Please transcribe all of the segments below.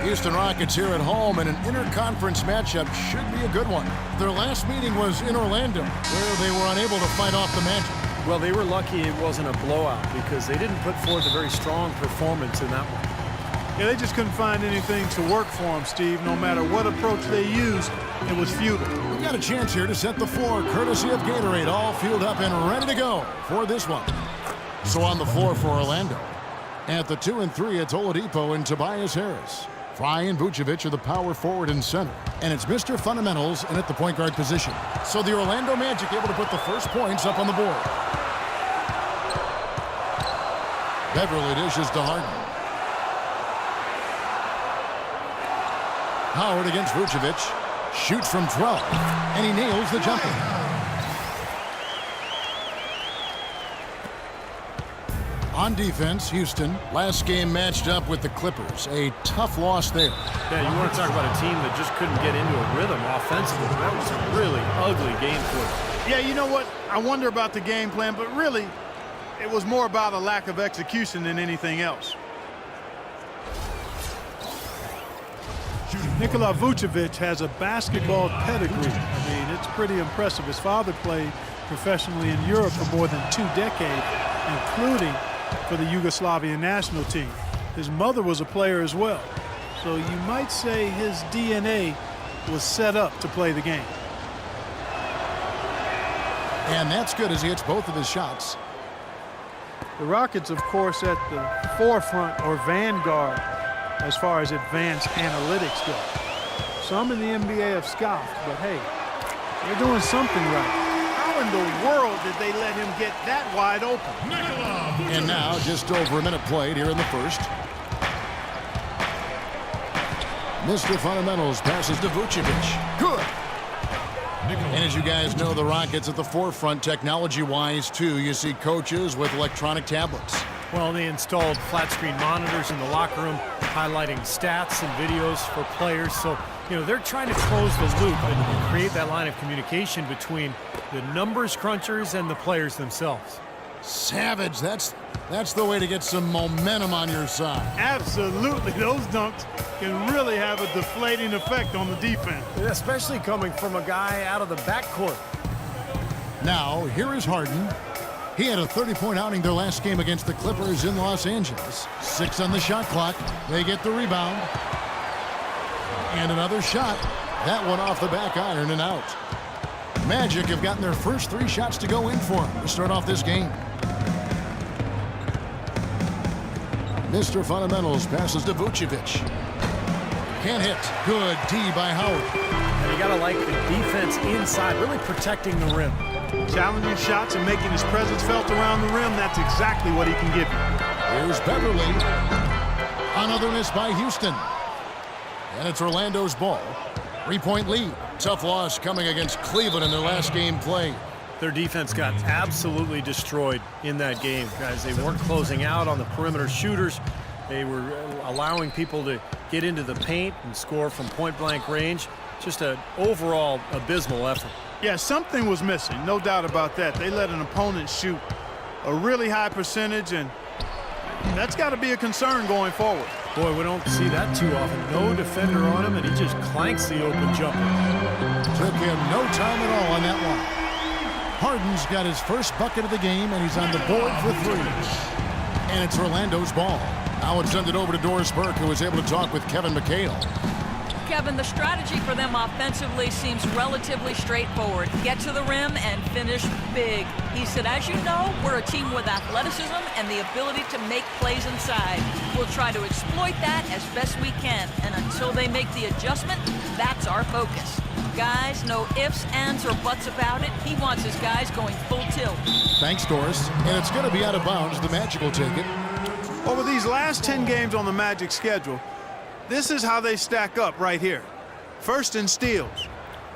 Houston Rockets here at home, and an interconference matchup should be a good one. Their last meeting was in Orlando, where they were unable to fight off the Magic. Well, they were lucky it wasn't a blowout because they didn't put forth a very strong performance in that one. Yeah, they just couldn't find anything to work for them, Steve. No matter what approach they used, it was futile. We've got a chance here to set the floor, courtesy of Gatorade, all fueled up and ready to go for this one. So on the floor for Orlando. At the 2 and 3, it's Oladipo and Tobias Harris. Fry and Vucevic are the power forward and center. And it's Mr. Fundamentals in at the point guard position. So the Orlando Magic able to put the first points up on the board. Beverly dishes to Harden. Howard against Vucevic. Shoots from 12. And he nails the jumper. On defense, Houston, last game matched up with the Clippers. A tough loss there. Yeah, you want to talk about a team that just couldn't get into a rhythm offensively. That was a really ugly game for them. Yeah, you know what? I wonder about the game plan, but really, it was more about a lack of execution than anything else. Nikola Vucevic has a basketball pedigree. I mean, it's pretty impressive. His father played professionally in Europe for more than 2 decades, including for the Yugoslavian national team. His mother was a player as well. So you might say his DNA was set up to play the game. And that's good as he hits both of his shots. The Rockets, of course, at the forefront or vanguard as far as advanced analytics go. Some in the NBA have scoffed, but hey, they're doing something right. How in the world did they let him get that wide open? And now, just over a minute played here in the first. Mr. Fundamentals passes to Vucevic. Good. And as you guys know, the Rockets at the forefront technology-wise, too. You see coaches with electronic tablets. Well, they installed flat-screen monitors in the locker room, highlighting stats and videos for players. So, you know, they're trying to close the loop and create that line of communication between the numbers crunchers and the players themselves. Savage. That's the way to get some momentum on your side. Absolutely. Those dunks can really have a deflating effect on the defense. Especially coming from a guy out of the backcourt. Now, here is Harden. He had a 30-point outing their last game against the Clippers in Los Angeles. 6 on the shot clock. They get the rebound. And another shot. That one off the back iron and out. Magic have gotten their first 3 shots to go in for him to start off this game. Mr. Fundamentals passes to Vucevic. Can't hit. Good D by Howard. And you got to like the defense inside, really protecting the rim. Challenging shots and making his presence felt around the rim, that's exactly what he can give you. Here's Beverly. Another miss by Houston. And it's Orlando's ball. 3-point lead. Tough loss coming against Cleveland in their last game played. Their defense got absolutely destroyed in that game, guys. They weren't closing out on the perimeter shooters. They were allowing people to get into the paint and score from point-blank range. Just an overall abysmal effort. Yeah, something was missing, no doubt about that. They let an opponent shoot a really high percentage, and that's got to be a concern going forward. Boy, we don't see that too often. No defender on him, and he just clanks the open jumper. Took him no time at all on that one. Harden's got his first bucket of the game, and he's on the board for 3. And it's Orlando's ball. Now it's sent it over to Doris Burke, who was able to talk with Kevin McHale. Kevin, the strategy for them offensively seems relatively straightforward. Get to the rim and finish big. He said, as you know, we're a team with athleticism and the ability to make plays inside. We'll try to exploit that as best we can. And until they make the adjustment, that's our focus. Guys, no ifs, ands, or buts about it. He wants his guys going full tilt. Thanks, Doris. And it's going to be out of bounds. The Magic will take it. Over these last 10 games on the Magic schedule, this is how they stack up right here. First in steals,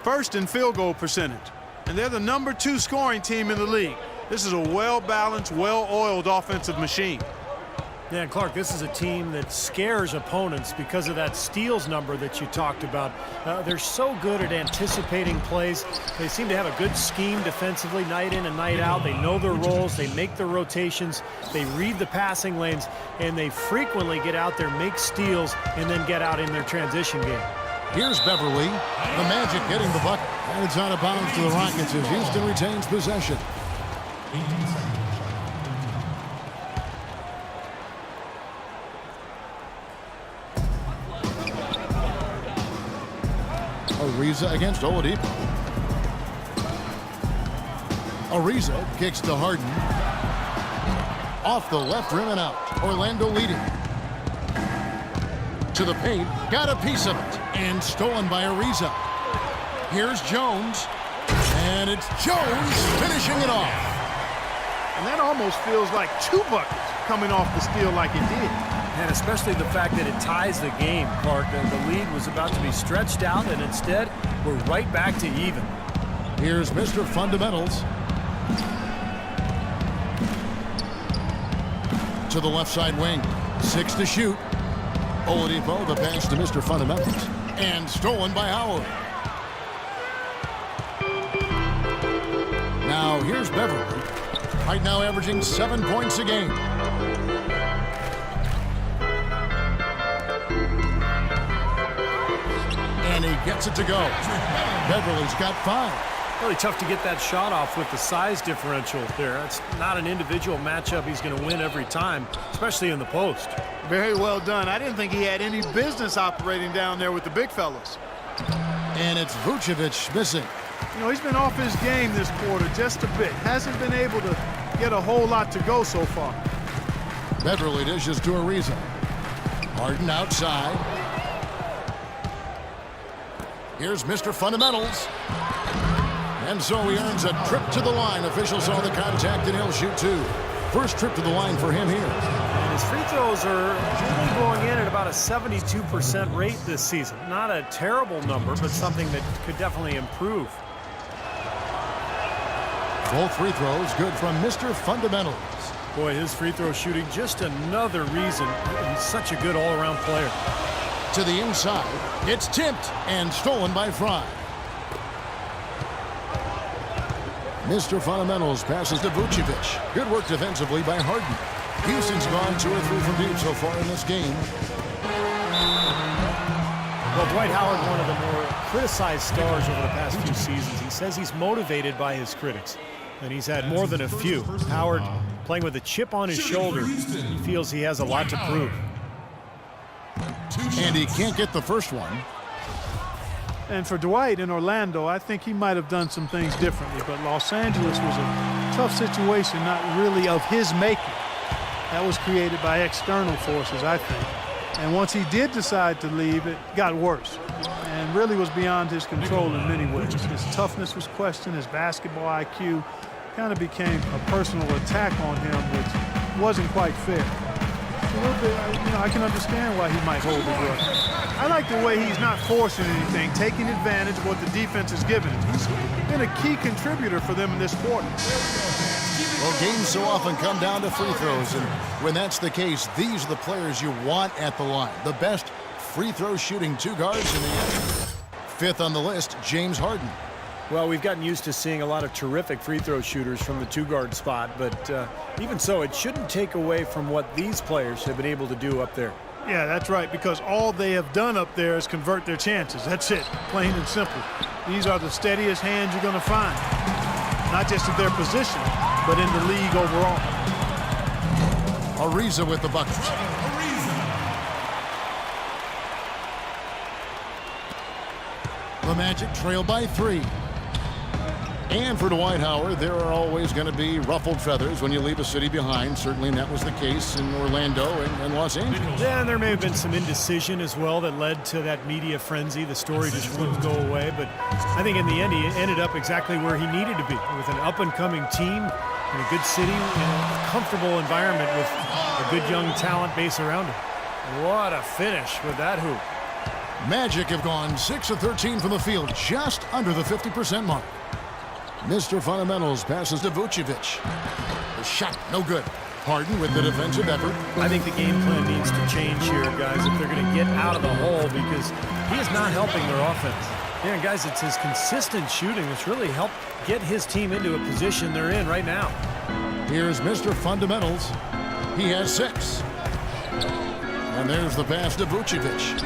first in field goal percentage, and they're the #2 scoring team in the league. This is a well-balanced, well-oiled offensive machine. Yeah, Clark, this is a team that scares opponents because of that steals number that you talked about. They're so good at anticipating plays. They seem to have a good scheme defensively night in and night out. They know their roles. They make their rotations. They read the passing lanes, and they frequently get out there, make steals, and then get out in their transition game. Here's Beverly. The Magic getting the bucket. And it's out of bounds to the Rockets as Houston retains possession. Ariza against Oladipo. Ariza kicks to Harden. Off the left rim and out. Orlando leading. To the paint. Got a piece of it. And stolen by Ariza. Here's Jones. And it's Jones finishing it off. And that almost feels like 2 buckets coming off the steal like it did. And especially the fact that it ties the game, Clark. The lead was about to be stretched out, and instead, we're right back to even. Here's Mr. Fundamentals. To the left side wing. 6 to shoot. Oladipo, the pass to Mr. Fundamentals. And stolen by Howard. Now here's Beverly. Right now averaging 7 points a game. And he gets it to go. Beverly's got 5. Really tough to get that shot off with the size differential there. That's not an individual matchup he's going to win every time, especially in the post. Very well done. I didn't think he had any business operating down there with the big fellas. And it's Vucevic missing. You know, he's been off his game this quarter just a bit. Hasn't been able to get a whole lot to go so far. Beverly dishes to Ariza. Harden outside. Here's Mr. Fundamentals. And so he earns a trip to the line. Officials saw the contact and he'll shoot 2. First trip to the line for him here. And his free throws are really going in at about a 72% rate this season. Not a terrible number, but something that could definitely improve. Both free throws good from Mr. Fundamentals. Boy, his free throw shooting, just another reason he's such a good all-around player. To the inside. It's tipped and stolen by Fry. Mr. Fundamentals passes to Vucevic. Good work defensively by Harden. Houston's gone 2 or 3 from deep so far in this game. Well, Dwight Howard, one of the more criticized stars over the past few seasons. He says he's motivated by his critics, and he's had more than a few. Howard, playing with a chip on his shoulder, he feels he has a lot to prove. And he can't get the first one. And for Dwight in Orlando, I think he might have done some things differently, but Los Angeles was a tough situation, not really of his making. That was created by external forces, I think. And once he did decide to leave, it got worse and really was beyond his control in many ways. His toughness was questioned, his basketball IQ kind of became a personal attack on him, which wasn't quite fair. A little bit, I can understand why he might hold the grudge. I like the way he's not forcing anything, taking advantage of what the defense is giving him. He's been a key contributor for them in this quarter. Well, games so often come down to free throws, and when that's the case, these are the players you want at the line. The best free throw shooting 2 guards in the NBA. 5th on the list, James Harden. Well, we've gotten used to seeing a lot of terrific free throw shooters from the 2-guard spot, but even so, it shouldn't take away from what these players have been able to do up there. Yeah, that's right, because all they have done up there is convert their chances. That's it, plain and simple. These are the steadiest hands you're going to find, not just in their position, but in the league overall. Ariza with the bucket. The Magic trail by 3. And for Dwight Howard, there are always going to be ruffled feathers when you leave a city behind. Certainly that was the case in Orlando and Los Angeles. Yeah, and there may have been some indecision as well that led to that media frenzy. The story just wouldn't go away, but I think in the end he ended up exactly where he needed to be, with an up-and-coming team in a good city, in a comfortable environment with a good young talent base around him. What a finish with that hoop. Magic have gone 6 of 13 from the field, just under the 50% mark. Mr. Fundamentals passes to Vucevic. The shot, no good. Harden with the defensive effort. I think the game plan needs to change here, guys, if they're going to get out of the hole, because he is not helping their offense. Yeah, guys, it's his consistent shooting that's really helped get his team into a position they're in right now. Here's Mr. Fundamentals. He has 6. And there's the pass to Vucevic.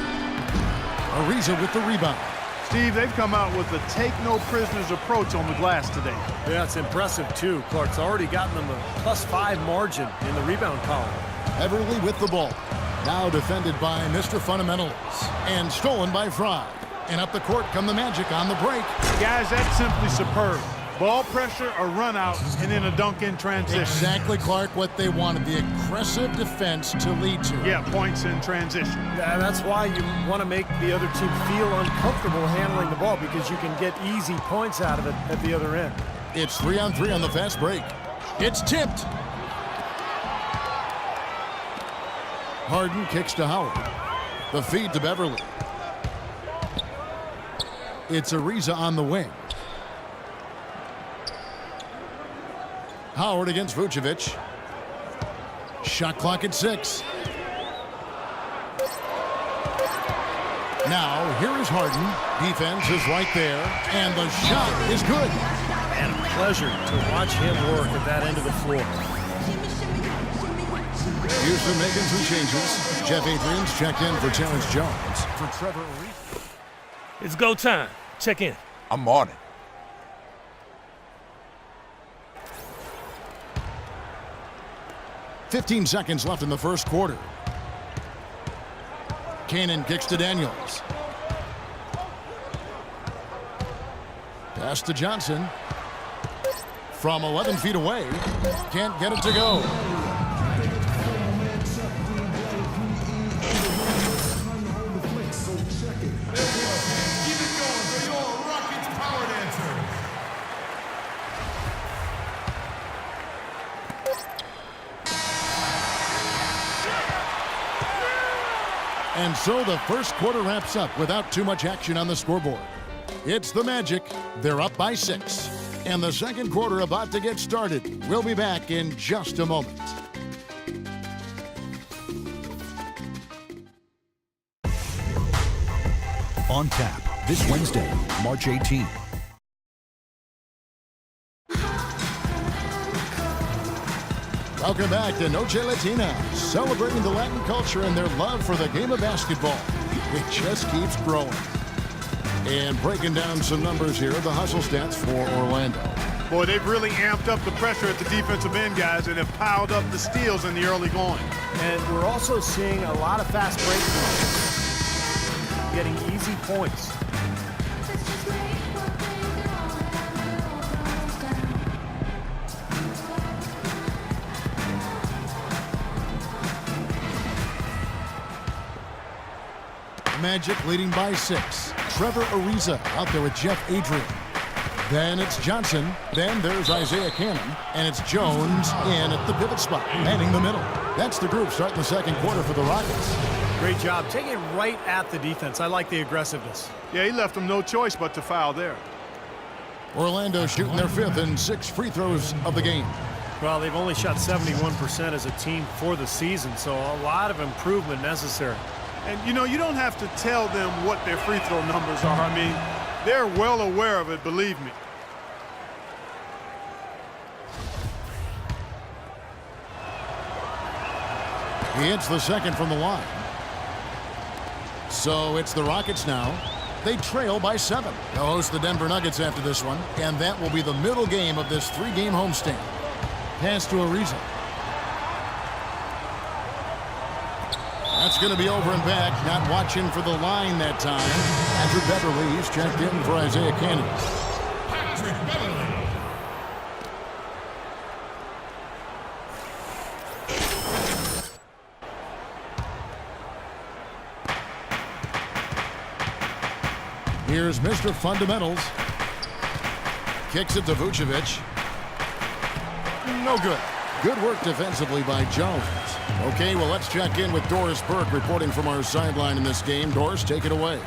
Ariza with the rebound. Steve, they've come out with a take-no-prisoners approach on the glass today. Yeah, it's impressive, too. Clark's already gotten them a +5 margin in the rebound column. Everly with the ball. Now defended by Mr. Fundamentals. And stolen by Fry. And up the court come the Magic on the break. Guys, that's simply superb. Ball pressure, a run out, and then a dunk in transition. Exactly, Clark, what they wanted. The aggressive defense to lead to. Yeah, points in transition. Yeah, that's why you want to make the other team feel uncomfortable handling the ball, because you can get easy points out of it at the other end. It's 3-on-3 on the fast break. It's tipped. Harden kicks to Howard. The feed to Beverly. It's Ariza on the wing. Howard against Vucevic. Shot clock at 6. Now, here is Harden. Defense is right there, and the shot is good. And a pleasure to watch him work at that end of the floor. Houston making some changes. Jeff Adrian's checked in for Terrence Jones. For Trevor Ariza. It's go time. Check in. I'm on it. "15 seconds left in the first quarter. Cannon kicks to Daniels. Pass to Johnson. From 11 feet away. Can't get it to go. And so the first quarter wraps up without too much action on the scoreboard. It's the Magic. They're up by 6. And the second quarter about to get started. We'll be back in just a moment. On tap this Wednesday, March 18th. Welcome back to Noche Latina, celebrating the Latin culture and their love for the game of basketball. It just keeps growing. And breaking down some numbers here, the hustle stats for Orlando. Boy, they've really amped up the pressure at the defensive end, guys, and have piled up the steals in the early going. And we're also seeing a lot of fast break points, getting easy points. Magic leading by 6. Trevor Ariza out there with Jeff Adrian. Then it's Johnson. Then there's Isaiah Cannon. And it's Jones in at the pivot spot, manning the middle. That's the group starting the second quarter for the Rockets. Great job. Taking it right at the defense. I like the aggressiveness. Yeah, he left them no choice but to foul there. Orlando shooting their 5th and 6 free throws of the game. Well, they've only shot 71% as a team for the season, so a lot of improvement necessary. And, you know, you don't have to tell them what their free throw numbers are. I mean, they're well aware of it, believe me. He hits the second from the line. So it's the Rockets now. They trail by 7. They'll host the Denver Nuggets after this one, and that will be the middle game of this 3-game homestand. Pass to Ariza. That's going to be over and back. Not watching for the line that time. Andrew Beverly is checked in for Isaiah Cannon. Here's Mr. Fundamentals. Kicks it to Vucevic. No good. Good work defensively by Jones. Okay, well, let's check in with Doris Burke reporting from our sideline in this game. Doris, take it away.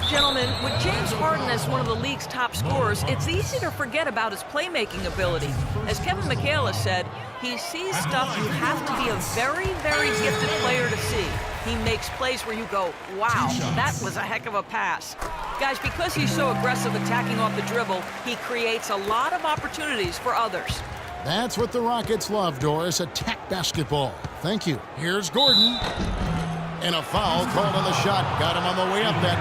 Gentlemen, with James Harden as one of the league's top scorers, it's easy to forget about his playmaking ability. As Kevin McHale has said, he sees stuff you have to be a very, very gifted player to see. He makes plays where you go, wow, that was a heck of a pass. Guys, because he's so aggressive attacking off the dribble, he creates a lot of opportunities for others. That's what the Rockets love, Doris. Attack basketball. Thank you. Here's Gordon. And a foul called on the shot. Got him on the way up that